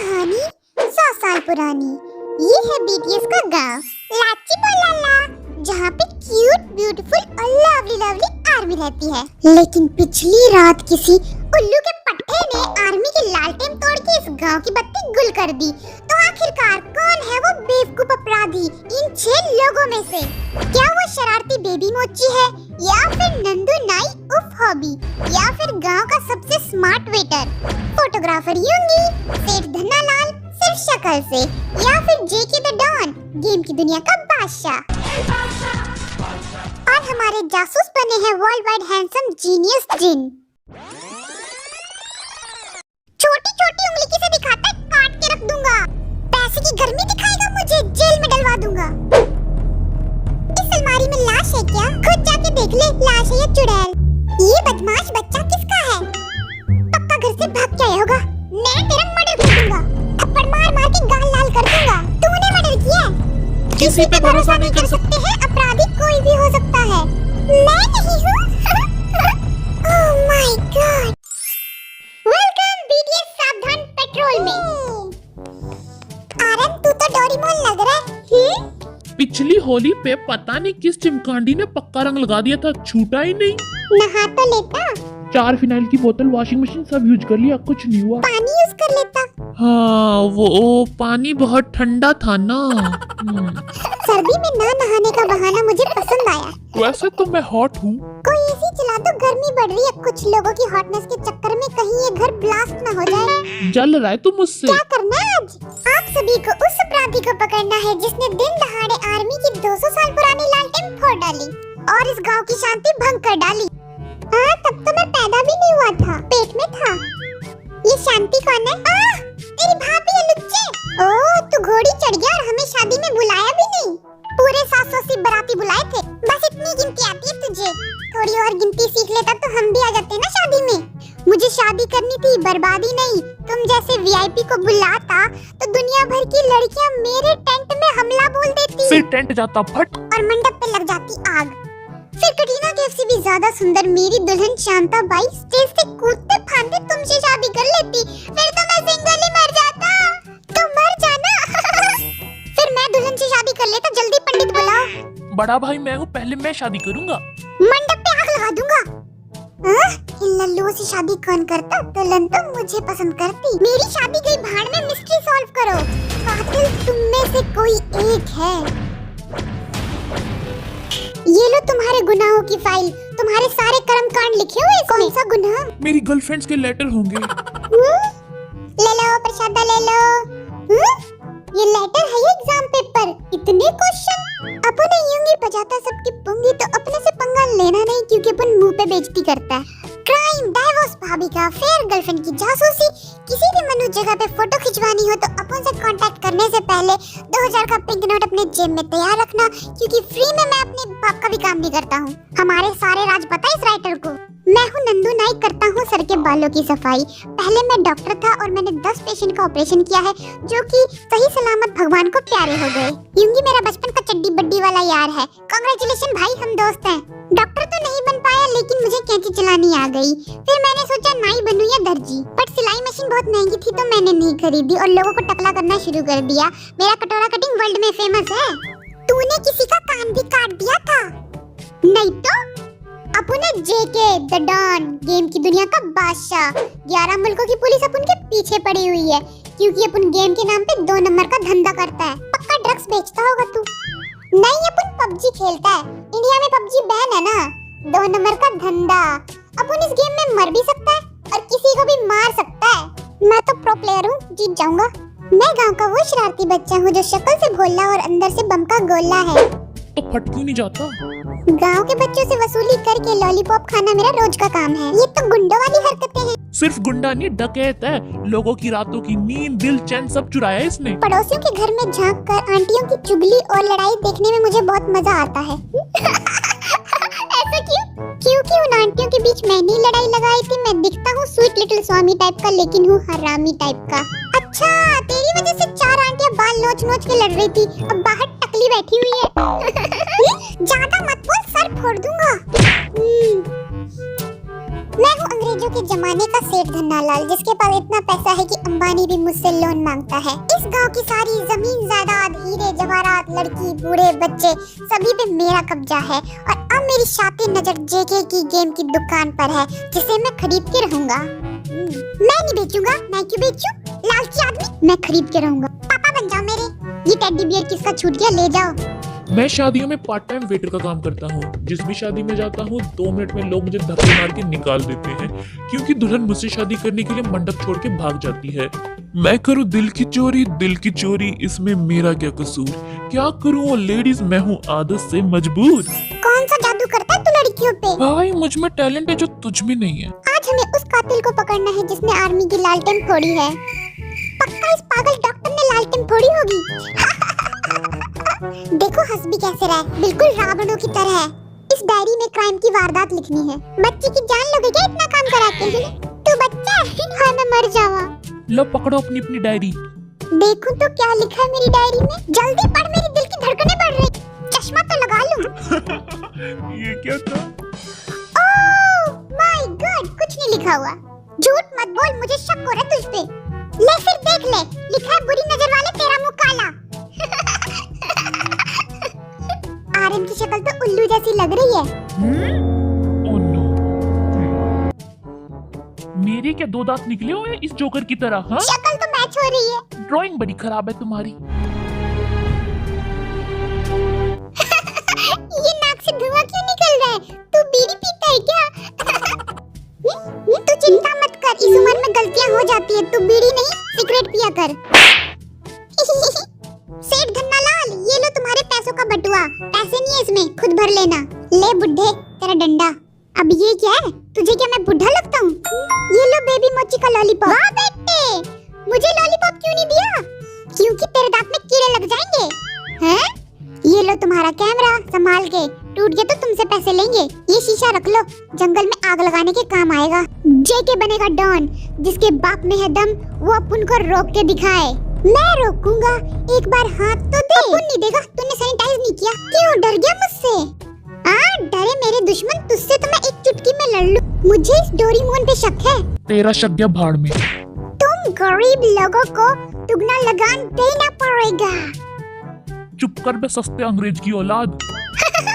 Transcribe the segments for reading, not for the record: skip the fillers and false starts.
कहानी 100 साल पुरानी। ये है बीटीएस का गांव लाची पोलाला, जहाँ पे क्यूट ब्यूटीफुल और लवली लवली आर्मी रहती है। लेकिन पिछली रात किसी उल्लू के पट्टे ने आर्मी की लालटेन तोड़ के इस गांव की बत्ती गुल कर दी। तो आखिरकार कौन है वो बेवकूफ अपराधी इन 6 लोगों में से? क्या वो शरारती बेबी मोची है, या फिर नंदू नाई उफ हॉबी, या फिर गांव का सबसे स्मार्ट वेटर फोटोग्राफर यूंगी, सेठ धन्नालाल सिर्फ शक्ल से, या फिर जेके द डॉन गेम की दुनिया का बादशाह? और हमारे जासूस बने हैं वर्ल्ड वाइड हैंडसम जीनियस जिन। छोटी छोटी उंगली किसे दिखाता है काट के रख दूंगा। पैसे की गर्मी दिखाएगा मुझे, जेल में डलवा दूंगा। इस अलमारी में लाश है क्या? खुद जाके देख ले, लाश है या चुड़ैल। ये बदमाश बच्चा किसका है? पक्का घर से भाग के आया होगा। मैं तेरा मर्डर कर दूंगा, थप्पड़ मार मार के गाल लाल कर दूंगा। तूने मर्डर किया है। किसी पे भरोसा नहीं कर सकते हैं, अपराधी कोई भी हो सकता है। मैं नहीं हूँ। Oh my God. Welcome BTS सावधान पेट्रोल में। आरन तू तो डोरेमोन लग रहा है। पिछली होली पे पता नहीं किस चिमकांडी ने पक्का रंग लगा दिया था, छूटा ही नहीं। नहा तो लेता, 4 फिनाइल की बोतल, वॉशिंग मशीन सब यूज कर लिया, कुछ नहीं हुआ। पानी यूज कर लेता। हाँ वो पानी बहुत ठंडा था ना। सर्दी में ना नहाने का बहाना मुझे पसंद आया। वैसे तो मैं हॉट हूँ। कोई एसी चला दो, गर्मी बढ़ रही है। कुछ लोगों की हॉटनेस के चक्कर में कहीं ये घर ब्लास्ट ना हो जाए। जल रहा है तू मुझसे। क्या करना है आज? आप सभी को उस अपराधी को पकड़ना है जिसने दिन दहाड़े आर्मी की 200 साल पुरानी लालटेन फोड़ डाली और इस गांव की शांति भंग कर डाली। हाँ, तब तो मैं पैदा भी नहीं हुआ था, पेट में था। ये शांति कौन है? तेरी भाभी है लुच्चे। ओह, तू घोड़ी चढ़ गया और हमें शादी में बुलाया भी नहीं। पूरे 780 बाराती बुलाए थे, बस इतनी गिनती आती है तुझे। थोड़ी और गिनती सीख लेता तो हम भी आ जाते ना शादी में। मुझे शादी करनी थी, बर्बादी नहीं। तुम जैसे वीआईपी को बुलाता तो दुनिया भर की लड़कियां मेरे टेंट में हमला बोल देती, फिर टेंट जाता फट और मंडप पे लग जाती आग। फिर कटरीना कैफ से भी ज्यादा सुंदर मेरी दुल्हन शांता बाई स्टेज से कूदते फांदते तुमसे शादी कर लेती। फिर तो मैं सिंगल ही मर जाता। तुम मर जाना। फिर मैं दुल्हन से शादी कर लेता। जल्दी पंडित बुलाओ। बड़ा भाई मैं हूँ, पहले मैं शादी करूँगा। मंडप पे आग लगा दूंगा। इन लल्लुओं से शादी कौन करता? दुल्हन तो मुझे पसंद करती। मेरी शादी गई भाड़ में, मिस्ट्री सॉल्व करो। कातिल तुम में से कोई एक है। ये लो तुम्हारे गुनाहों की फाइल, तुम्हारे सारे कर्म कांड लिखे हुए इसमें। कौन सा गुनाह? मेरी गर्लफ्रेंड्स के लेटर होंगे। ले लो प्रसादा ले लो। ये लेटर है या एग्जाम पेपर? इतने क्वेश्चन। अपन यूंगी बजाता सबकी पुंगी, तो अपने से पंगा लेना नहीं, क्योंकि अपन मुंह पे बेइज्जती करता है। क्राइम, डाइवोर्स, भाभी का अफेयर, गर्लफ्रेंड की जासूसी, किसी भी मनु जगह पे फोटो खिंचवानी हो तो अपन से कांटेक्ट करने से पहले 2000 का पिंक नोट अपने जेब में तैयार रखना, क्योंकि फ्री में मैं अपने बाप का भी काम नहीं करता हूँ। हमारे सारे राज पता है इस राइटर को। मैं हूँ नंदू नाइक, करता हूँ सर के बालों की सफाई। पहले मैं डॉक्टर था और मैंने 10 पेशेंट का ऑपरेशन किया है, जो कि सही सलामत भगवान को प्यारे हो गए। यूंगी मेरा बचपन का चड्डी बड्डी वाला यार है। कांग्रेचुलेशन भाई, हम दोस्त हैं। डॉक्टर तो नहीं बन पाया, लेकिन मुझे कैंची चलानी आ गई। फिर मैंने सोचा नाई बनूं या दर्जी, बट सिलाई मशीन बहुत महंगी थी तो मैंने नहीं खरीदी और लोगों को टकला करना शुरू कर दिया। मेरा कटोरा कटिंग वर्ल्ड में फेमस है। तूने किसी का कान भी काट दिया था? नहीं तो अपुने जेके द डॉन गेम की दुनिया का बादशाह। 11 मुल्कों की पुलिस अपन के पीछे पड़ी हुई है, क्योंकि अपन गेम के नाम पे 2 नंबर का धंधा करता है। पक्का ड्रग्स बेचता होगा तू। नहीं, अपन पबजी खेलता है। इंडिया में पबजी बैन है ना। 2 नंबर का धंधा। अपन इस गेम में मर भी सकता है और किसी को भी मार सकता है। मैं तो प्रो प्लेयर हूँ, जीत जाऊंगा। मैं गांव का वो शरारती बच्चा हूँ जो शक्ल से भोला और अंदर से बम का गोला है। तो फट क्यों नहीं जाता? गांव के बच्चों से वसूली करके लॉलीपॉप खाना मेरा रोज का काम है। ये तो गुंडों वाली हरकतें हैं। सिर्फ गुंडा नहीं, डकैत है। लोगों की रातों की नींद, दिल, चैन सब चुराया है इसने। पड़ोसियों के घर में झांक कर आंटियों की चुगली और लड़ाई देखने में मुझे बहुत मजा आता है। ऐसा क्यों? क्योंकि उन आंटियों के बीच मैंने लड़ाई लगाई थी। मैं दिखता हूँ स्वीट लिटिल स्वामी टाइप का, लेकिन हूँ हरामी टाइप का। अच्छा, तेरी वजह से 4 आंटियां बाल नोच नोच के लड़ रही थी, अब बाहर टकली बैठी हुई है। ज्यादा मत बोल, सर फोड़ दूंगा। मैं हूँ अंग्रेजों के जमाने का सेठ धन्नालाल, जिसके पास इतना पैसा है कि अंबानी अभी भी मुझसे लोन मांगता है। इस गांव की सारी जमीन जायदाद, हीरे जवाहरात, लड़की, बूढ़े, बच्चे सभी पे मेरा कब्जा है और अब मेरी शातिर नजर जेके की गेम की दुकान पर है, जिसे मैं खरीद के रहूंगा। मैं नहीं बेचूंगा, मैं क्यों बेचूं? लालची आदमी, मैं खरीद के रहूंगा। पापा बन जाओ मेरे। ये टेडी बियर किसका छूट गया, ले जाओ। मैं शादियों में पार्ट टाइम वेटर का काम करता हूँ। जिस भी शादी में जाता हूँ 2 मिनट में लोग मुझे धक्के मार के निकाल देते हैं, क्योंकि दुल्हन मुझसे शादी करने के लिए मंडप छोड़ के भाग जाती है। मैं करूँ दिल की चोरी, इसमें मेरा क्या कसूर? क्या करूँ वो लेडीज, मैं हूँ आदत से मजबूर। कौन सा जादू करता है तू लड़कियों पे? भाई मुझ में टैलेंट है जो तुझ में नहीं है। आज हमें उस कातिल को पकड़ना है जिसने आर्मी की लालटेन फोड़ी है। पक्का इस पागल डॉक्टर ने लालटेन फोड़ी होगी। देखो हंस भी कैसे रहा है, बिल्कुल रावणों की तरह है। इस डायरी में क्राइम की वारदात लिखनी है। बच्ची की जान लोगे क्या इतना काम कराते हैं? तू बच्चा है? हाँ मैं मर जावा। लो पकड़ो अपनी अपनी डायरी। देखूं तो क्या लिखा है मेरी डायरी में? जल्दी पढ़, मेरी दिल की धड़कनें बढ़ रही। चश्मा तो लगा लूं। ये क्या था? ओह माय गॉड, कुछ नहीं लिखा हुआ। झूठ मत बोल, मुझे शक हो रहा है तुझ पे। ले फिर देख ले, लिखा है बुरी नजर वाले तेरा मुंह काला। आर्यन की शक्ल तो उल्लू जैसी लग रही है। Oh no. मेरे क्या 2 दांत निकले हुए इस जोकर की तरह? हाँ, शक्ल तो मैच हो रही है। ड्राइंग बड़ी खराब है तुम्हारी। ये नाक से धुआं क्यों निकल रहा है? तू बीड़ी पीता है क्या? तू चिंता मत कर, इस उम्र में गलतियां हो जाती है। तू बीड़ी नहीं सिगरेट पिया कर। सेठ धन्नालाल, ये लो तुम्हारे पैसों का बटुआ। पैसे नहीं है इसमें, खुद भर लेना। ले बुड्ढे, तेरा डंडा। अब ये क्या है? तुझे क्या मैं बुढ़ा लगता हूँ? ये लो बेबी मोची का लॉलीपॉप। वाह बेटे, मुझे लॉलीपॉप क्यों नहीं दिया? क्योंकि तेरे दांत में कीड़े लग जाएंगे। हैं? ये लो तुम्हारा कैमरा, संभाल के। टूट गया तो तुमसे पैसे लेंगे। ये शीशा रख लो, जंगल में आग लगाने के काम आएगा। जेके बनेगा डॉन, जिसके बाप में है दम वो अपन को रोक के दिखाए। मैं रोकूंगा, एक बार हाथ तो दे। अपन नहीं देगा, तूने सैनिटाइज नहीं किया। क्यों डर गया मुझसे? डरे मेरे दुश्मन, तुझसे तो मैं एक चुटकी में लड़ लूं। मुझे इस डोरेमोन पे शक है। तेरा शक गया भाड़ में। तुम गरीब लोगों को दुगना लगान देना पड़ेगा। चुप कर बे सस्ते अंग्रेज की औलाद।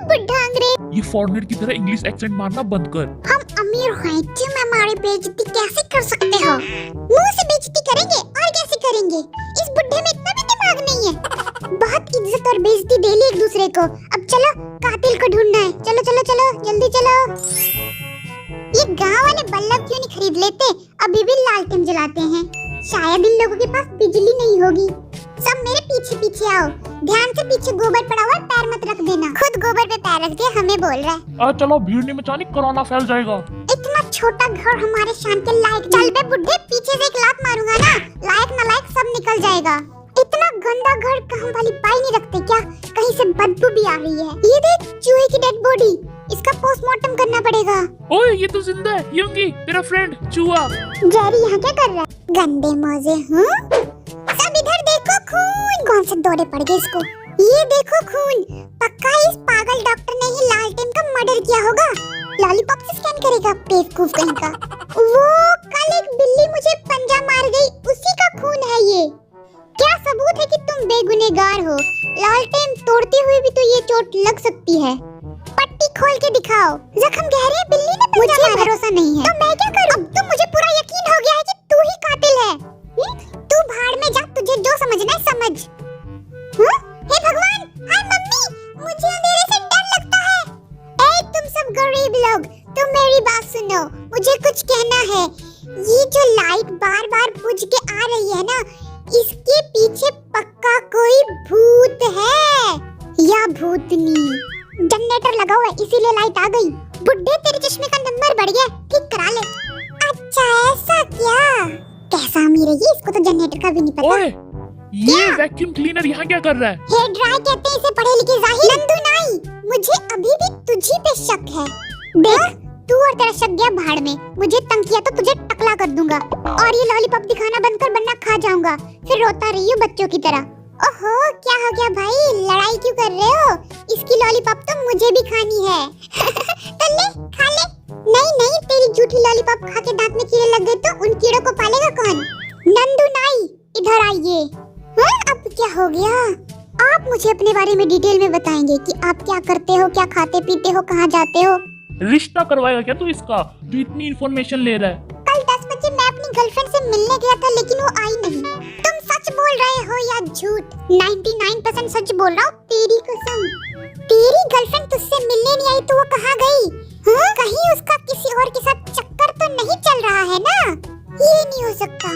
बुढ़ा अंग्रेज। ये फॉरेनर की तरह इंग्लिश एक्सेंट मारना बंद कर। हम अमीर हैं, तुम हमारी बेइज्जती कैसे कर सकते हो? मुंह से बेइज्जती करेंगे और कैसे करेंगे? इस बुढ़े में इतना भी दिमाग नहीं है। बहुत इज्जत और बेइज्जती दे ली एक दूसरे को। अब चलो कातिल को ढूंढना है। चलो चलो चलो, जल्दी चलो। ये गांव वाले बल्ब क्यों नहीं खरीद लेते? अभी भी लालटेन जलाते हैं। शायद इन लोगों के पास बिजली नहीं होगी। सब मेरे पीछे पीछे आओ। ध्यान से, पीछे गोबर पड़ा हुआ, पैर मत रख देना। खुद गोबर पे पैर रख के हमें बोल रहा है। चलो भीड़ नहीं मचानी, कोरोना फैल जाएगा। इतना छोटा घर हमारे शान के लायक। चल बे बुड्ढे, पीछे से एक लात मारूंगा ना, लायक नालायक सब निकल जाएगा। इतना गंदा घर काम वाली बाई नहीं रखते क्या? कहीं से बदबू भी आ रही है। ये देख, चूहे की डेड बॉडी। इसका पोस्टमार्टम करना पड़ेगा। ओए ये तो जिंदा है, यंगी तेरा फ्रेंड चूहा। जेरी यहाँ क्या कर रहा है? गंदे मौजे। सब इधर देखो, खून। कौन से दौरे पड़ गए इसको? ये देखो खून। पक्का इस पागल डॉक्टर ने ही लालटेन का मर्डर किया होगा। लॉलीपॉप से स्कैन करेगा, बेवकूफ कहीं का। वो कल एक बिल्ली मुझे पंजा मार गई, उसी का खून है ये। क्या सबूत है कि तुम बेगुनहगार हो? लालटेन तोड़ते हुए भी तो ये चोट लग सकती है। पट्टी खोल के दिखाओ। जख्म गहरे हैं, बिल्ली ने पंजा मारा। मुझे भरोसा नहीं है। तो मैं क्या करूं? अब तो मुझे पूरा यकीन हो गया है कि तू ही कातिल है। तू भाड़ में जा, तुझे जो समझना है समझ। हे भगवान, हाय मम्मी, मुझे अंधेरे से डर लगता है। ए तुम सब गरीब लोग, तुम मेरी बात सुनो, मुझे कुछ कहना है। ये जो लाइट बार बार बुझ के आ रही है ना, इसके पीछे पक्का कोई भूत है या भूतनी। जनरेटर लगा हुआ है, इसीलिए लाइट आ गई। बुड्ढे, तेरे चश्मे का नंबर बढ़ गया, ठीक करा ले। अच्छा ऐसा क्या? कैसा अमीर है ये, इसको तो जनरेटर का भी नहीं पता। ओए, ये वैक्यूम क्लीनर यहाँ क्या कर रहा है? हेयर ड्राई कहते हैं इसे पढ़े लिखे जाहिल। नंदू नाई, मुझे अभी भी तुझी पे शक है। देख, तू और तेरा शक गया भाड़ में। मुझे तंग किया तो तुझे टकला कर दूंगा। और ये लॉलीपॉप दिखाना बंद कर, वरना खा जाऊंगा। फिर रोता रही हो बच्चों की तरह। ओहो, क्या हो गया भाई, लड़ाई क्यों कर रहे हो? इसकी लॉलीपॉप तो मुझे भी खानी है। तो ले, खा ले। नहीं नहीं, तेरी झूठी लॉलीपॉप खा के दांत में कीड़े लग गए तो उन कीड़ों को पालेगा कौन? नंदू नाई, ये? हाँ, अब क्या हो गया? आप मुझे अपने बारे में डिटेल में बताएंगे कि आप क्या करते हो, क्या खाते पीते हो, कहाँ जाते हो? रिश्ता करवाएगा क्या तू इसका, जो इतनी इन्फॉर्मेशन ले रहा है? कल 10 बजे मैं अपनी गर्लफ्रेंड से मिलने गया था लेकिन वो आई नहीं। तुम सच बोल रहे हो या झूठ? 99% सच बोल रहा हूँ, तेरी कसम। तेरी गर्लफ्रेंड तुझसे मिलने नहीं आई तो वो कहाँ गई? हाँ? कहीं उसका किसी और के साथ चक्कर तो नहीं चल रहा है ना? ये नहीं हो सकता।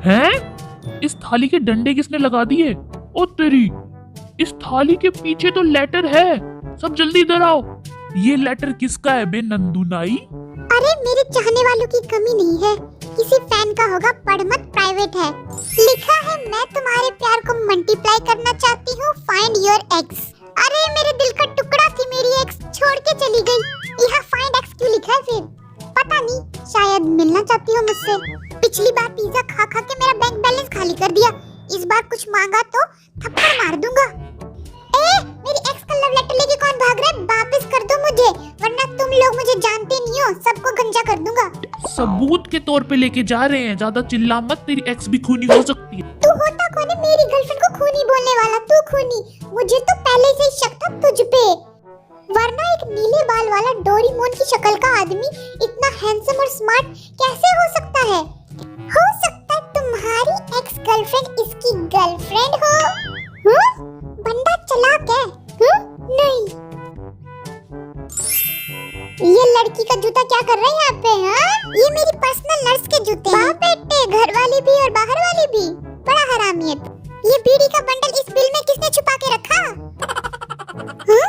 हैं? इस थाली के डंडे किसने लगा दिए? ओ तेरी, इस थाली के पीछे तो लेटर है। सब जल्दी इधर आओ। ये लेटर किसका है बे नंदुनाई? अरे मेरे चाहने वालों की कमी नहीं है, किसी फैन का होगा, पढ़ मत, प्राइवेट है। लिखा है, मैं तुम्हारे प्यार को मल्टीप्लाई करना चाहती हूँ, फाइंड योर एक्स। अरे मेरे दिल का टुकड़ा थी मेरी एक्स, छोड़ के चली गई। यहाँ फाइंड एक्स क्यों लिखा है फिर? पता नहीं, शायद मिलना चाहती हो मुझसे। पिछली बार पिज्जा खा खा के मेरा बैंक बैलेंस खाली कर दिया, इस बार कुछ मांगा तो थप्पड़ मार दूंगा। मेरी एक्स का लव लेटर लेके कौन भाग रहा है? वापस कर दो मुझे, वरना तुम लोग मुझे जानते नहीं हो, सबको गंजा कर दूंगा। सबूत के तौर पे लेके जा रहे हैं, ज्यादा चिल्ला मत, तेरी एक्स भी खूनी हो सकती है। तू होता कौन है मेरी गर्लफ्रेंड को खूनी बोलने वाला? तू खूनी? मुझे तो पहले से ही शक था तुझ पे, वरना एक नीले बाल वाला डोरेमोन की शक्ल का आदमी इतना हैंडसम और स्मार्ट कैसे हो सकता है? हो सकता है तुम्हारी एक्स गर्लफ्रेंड इसकी गर्लफ्रेंड हो? बंदा चालाक है? नहीं। ये लड़की का जूता क्या कर रहे हैं यहाँ पे? हाँ? ये मेरी पर्सनल नर्स के जूते हैं। बाप बेटे, घर वाले भी और बाहर वाले भी, बड़ा हरामी है। ये बीड़ी का बंडल इस बिल में किसने छुपा के रखा? हाँ?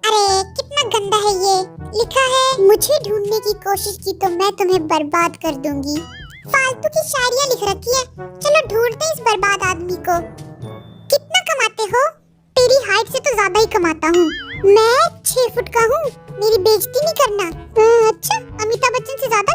अरे कितना गंदा है ये। लिखा है, मुझे ढूंढने की कोशिश की तो मैं तुम्हें बर्बाद कर दूंगी। फालतू की शायरियाँ लिख रखी है। चलो ढूंढते इस बर्बाद आदमी को। कितना कमाते हो? तेरी हाइट से तो ज्यादा ही कमाता हूँ। मैं 6 फुट का हूँ, मेरी बेइज्जती नहीं करना। अच्छा, अमिताभ बच्चन से ज्यादा